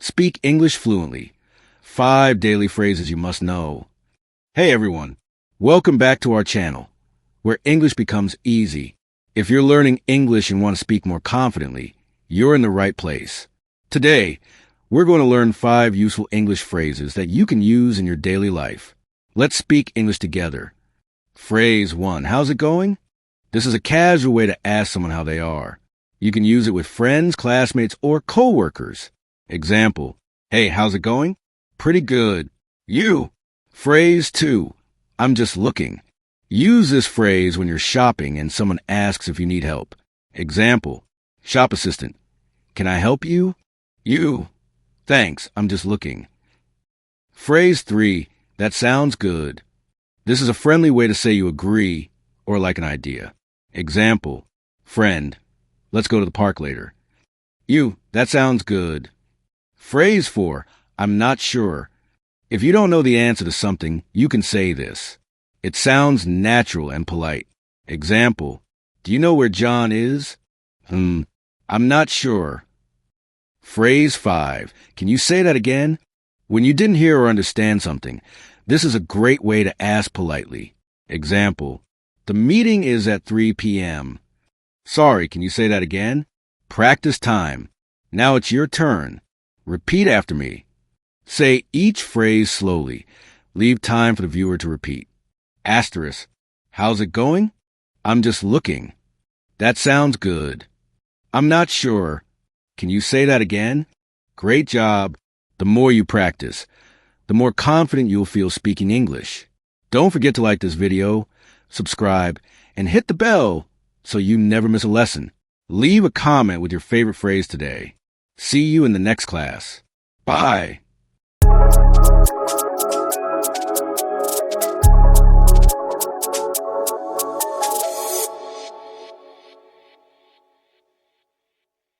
Speak English fluently. 5 daily phrases you must know. Hey everyone, welcome back to our channel, where English becomes easy. If you're learning English and want to speak more confidently, you're in the right place. Today, we're going to learn 5 useful English phrases that you can use in your daily life. Let's speak English together. Phrase 1. How's it going? This is a casual way to ask someone how they are. You can use it with friends, classmates, or coworkers. Example, hey, how's it going? Pretty good. You. Phrase 2. I'm just looking. Use this phrase when you're shopping and someone asks if you need help. Example, shop assistant. Can I help you? You. Thanks, I'm just looking. Phrase 3. That sounds good. This is a friendly way to say you agree or like an idea. Example, friend. Let's go to the park later. You. That sounds good. Phrase 4. I'm not sure. If you don't know the answer to something, you can say this. It sounds natural and polite. Example, do you know where John is? I'm not sure. Phrase 5. Can you say that again? When you didn't hear or understand something, this is a great way to ask politely. Example, the meeting is at 3 p.m. Sorry, can you say that again? Practice time. Now it's your turn. Repeat after me. Say each phrase slowly. Leave time for the viewer to repeat. Asterisk. How's it going? I'm just looking. That sounds good. I'm not sure. Can you say that again? Great job. The more you practice, the more confident you'll feel speaking English. Don't forget to like this video, subscribe, and hit the bell so you never miss a lesson. Leave a comment with your favorite phrase today. See you in the next class. Bye.